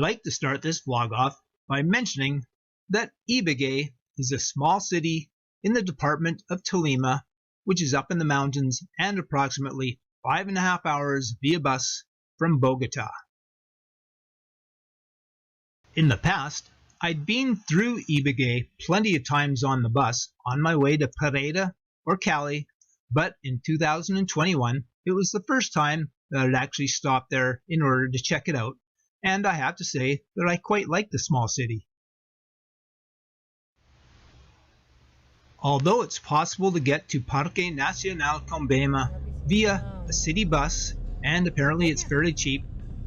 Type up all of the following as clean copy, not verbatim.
like to start this vlog off by mentioning that Ibague is a small city in the department of Tolima, which is up in the mountains and approximately 5.5 hours via bus from Bogota. In the past, I'd been through Ibague plenty of times on the bus on my way to Pereira or Cali, but in 2021 it was the first time that I'd actually stopped there in order to check it out, and I have to say that I quite like the small city. Although it's possible to get to Parque Nacional Combeima via a city bus, and apparently it's fairly cheap,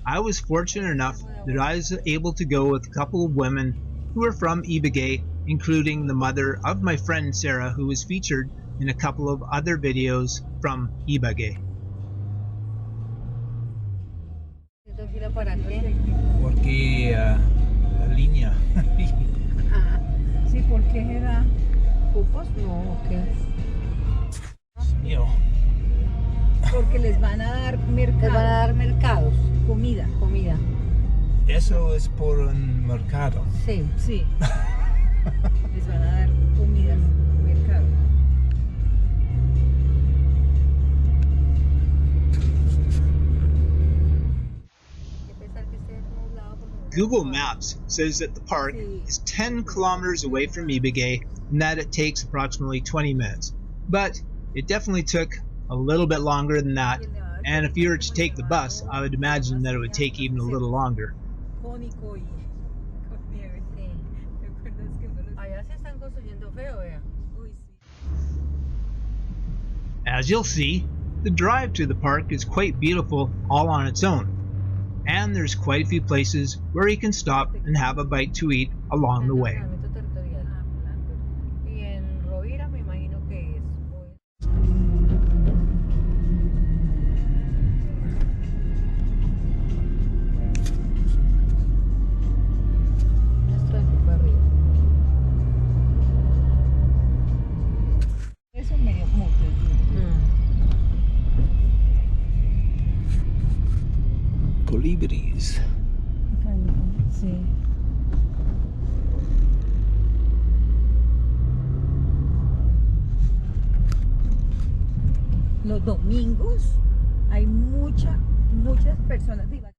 I was fortunate enough that I was able to go with a couple of women who are from Ibague, including the mother of my friend Sarah, who was featured in a couple of other videos from Ibague. Porque la línea. Sí, porque era cupos, no, ¿qué? Mío. Porque les van a dar mercados. Les van a dar mercados, comida. Eso es por un mercado. Sí. Les van a dar comidas, mercado. Google Maps says that the park is 10 kilometers away from Ibague and that it takes approximately 20 minutes. But it definitely took a little bit longer than that, and if you were to take the bus, I would imagine that it would take even a little longer. As you'll see, the drive to the park is quite beautiful all on its own, and there's quite a few places where you can stop and have a bite to eat along the way. Colibris. Sí. Los domingos hay muchas personas de Ibague.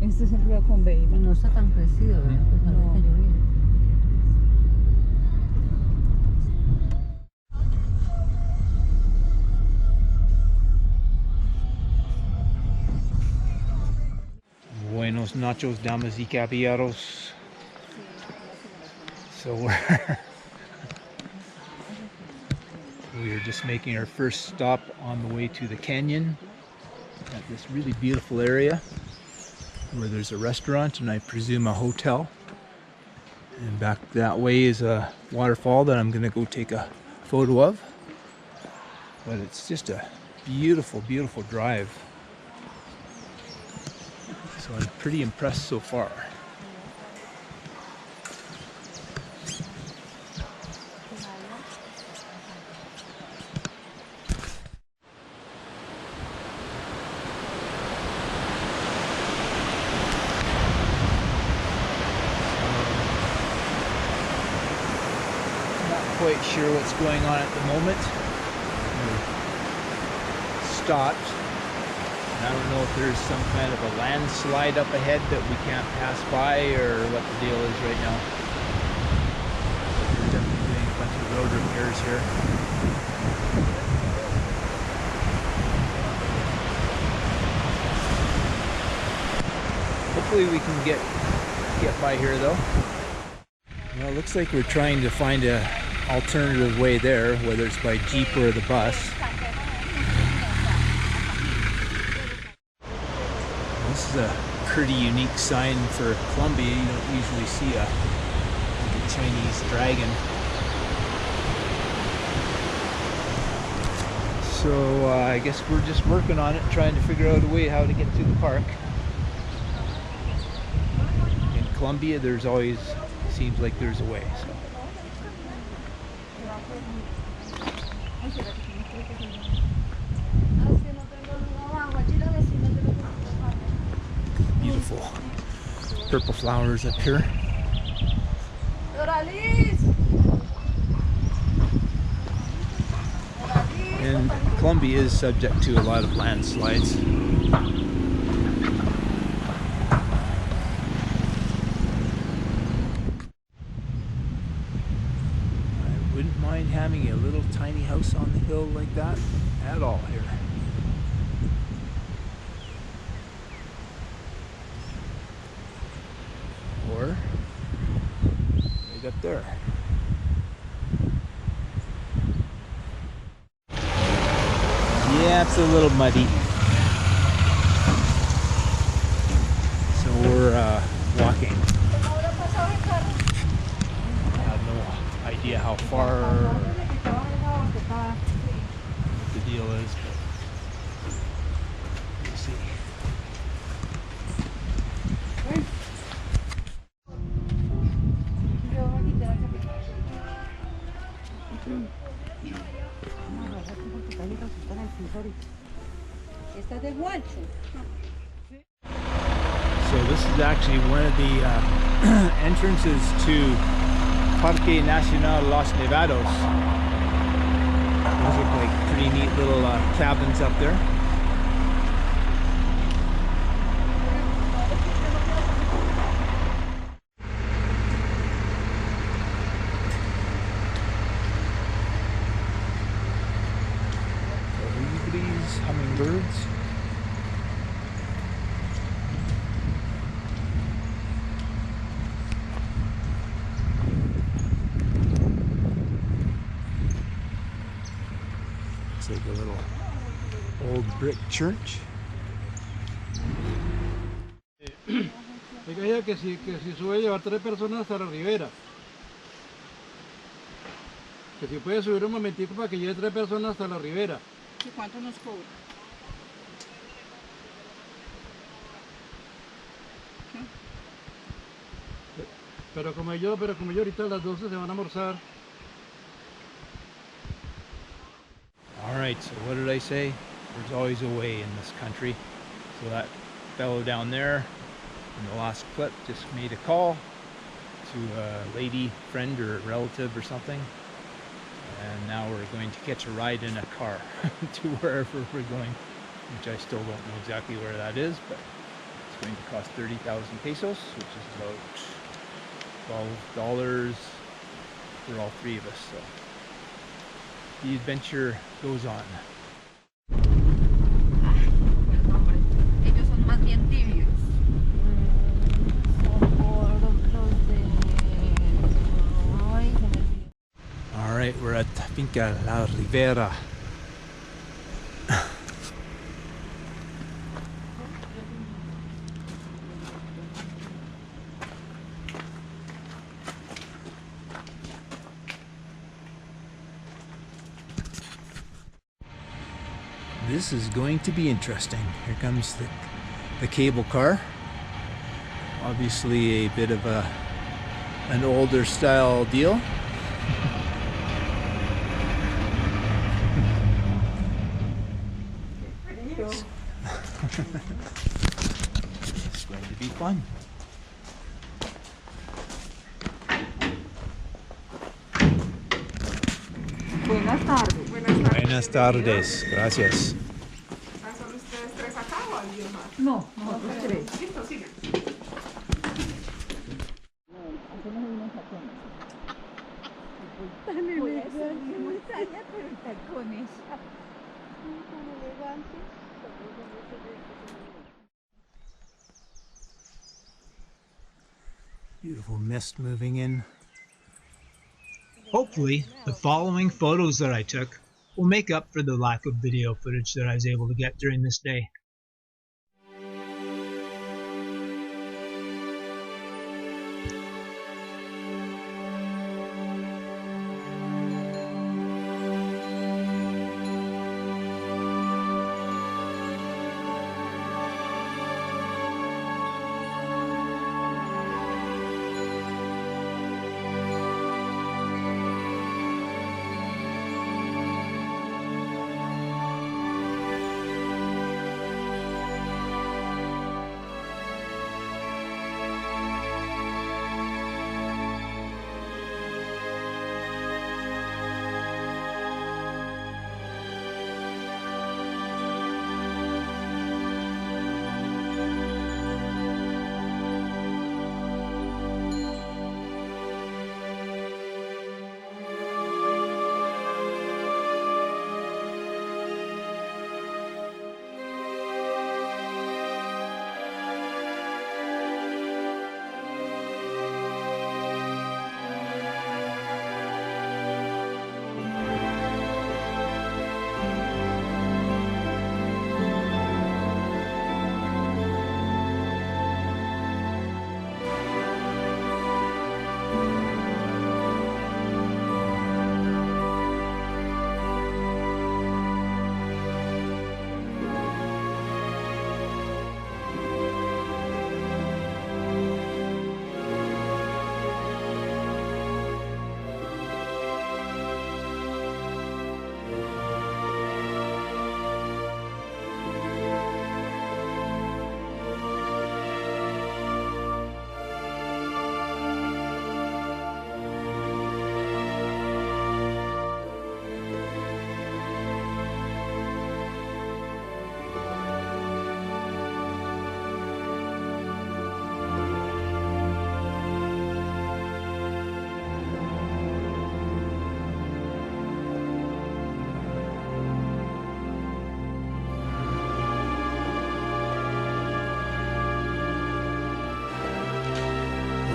Este es el río Combeima. No está tan crecido, ¿verdad? Pues No. ahorita lloviendo. Buenos nachos, damas y caballeros. So we're just making our first stop on the way to the canyon at this really beautiful area where there's a restaurant and I presume a hotel. And back that way is a waterfall that I'm gonna go take a photo of. But it's just a beautiful, beautiful drive. So I'm pretty impressed so far. Not quite sure what's going on at the moment. We're stopped. I don't know if there's some kind of a landslide up ahead that we can't pass by or what the deal is right now. But they're definitely doing a bunch of road repairs here. Hopefully we can get by here though. Well, it looks like we're trying to find an alternative way there, whether it's by Jeep or the bus. This is a pretty unique sign for Colombia. You don't usually see a Chinese dragon. So I guess we're just working on it, trying to figure out a way how to get to the park. In Colombia, there's always seems like there's a way. So. Beautiful. purple flowers up here. And Colombia is subject to a lot of landslides. I wouldn't mind having a little tiny house on the hill like that at all here. Or right up there. Yeah, it's a little muddy. So we're walking. I have no idea how far the deal is, but we'll see. So this is actually one of the entrances to Parque Nacional Los Nevados. Those look like pretty neat little cabins up there. Colibris, hummingbirds. Like a little old brick church. Diga que si sube llevar 3 personas hasta la ribera. Que si puede subir un momentico para que lleve 3 personas hasta la ribera. ¿Y cuánto nos cobra? Pero como yo ahorita a las 12 se van a almorzar. Alright, so what did I say? There's always a way in this country. So that fellow down there in the last clip just made a call to a lady friend or relative or something. And now we're going to catch a ride in a car to wherever we're going, which I still don't know exactly where that is, but it's going to cost 30,000 pesos, which is about $12 for all 3 of us. So the adventure goes on. Ellos son más bien tibios. All right, we're at Finca La Ribera. This is going to be interesting. Here comes the cable car. Obviously a bit of an older style deal. It's going to be fun. Buenas tardes. Buenas tardes. Gracias. ¿Son ustedes 3 acá o alguien más? No, nosotros 3. Listo, sigan. Hacemos unos tacones. Tan elegante. Muy talla, pero tacones. Tan elegante. Beautiful mist moving in. Hopefully, the following photos that I took will make up for the lack of video footage that I was able to get during this day.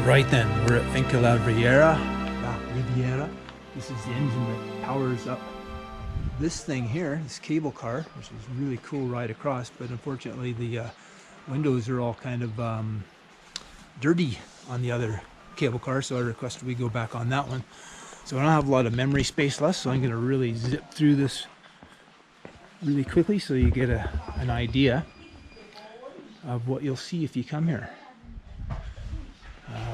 Right then, we're at Finca La Riviera. This is the engine that powers up this thing here, this cable car, which is a really cool ride across, but unfortunately the windows are all kind of dirty on the other cable car, so I requested we go back on that one. So I don't have a lot of memory space left, so I'm going to really zip through this really quickly so you get an idea of what you'll see if you come here.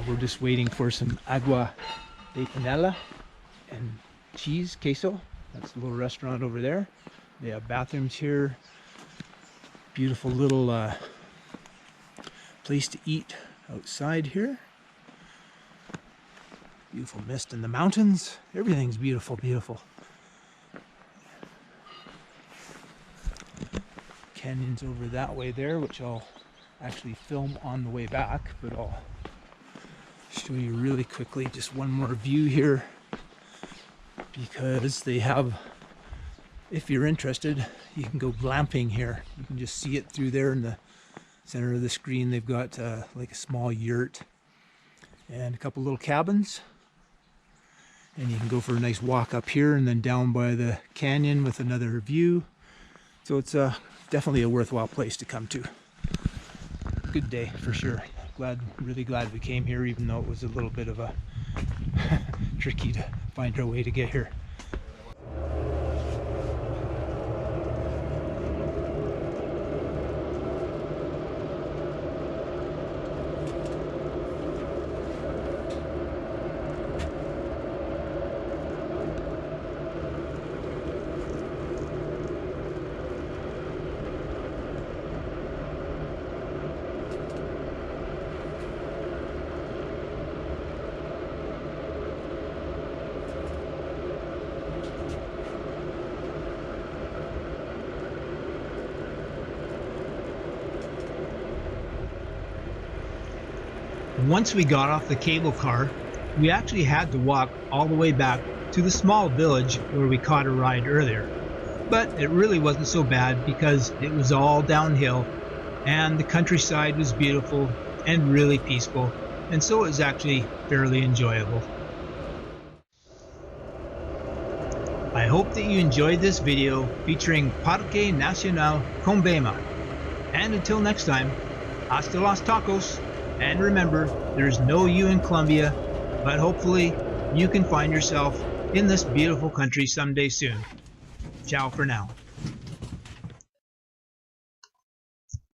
We're just waiting for some agua de panela and cheese, queso. That's the little restaurant over there. They have bathrooms here. Beautiful little place to eat outside here. Beautiful mist in the mountains. Everything's beautiful, beautiful. Canyons over that way there, which I'll actually film on the way back, but I'll show you really quickly just one more view here, because they have, if you're interested, you can go glamping here. You can just see it through there in the center of the screen. They've got like a small yurt and a couple little cabins, and you can go for a nice walk up here and then down by the canyon with another view. So it's definitely a worthwhile place to come to. Good day for sure. Really glad we came here, even though it was a little bit of a tricky to find our way to get here. Once we got off the cable car, we actually had to walk all the way back to the small village where we caught a ride earlier. But it really wasn't so bad because it was all downhill and the countryside was beautiful and really peaceful, and so it was actually fairly enjoyable. I hope that you enjoyed this video featuring Parque Nacional Combeima. And until next time, hasta los tacos. And remember, there's no you in Colombia, but hopefully you can find yourself in this beautiful country someday soon. Ciao for now.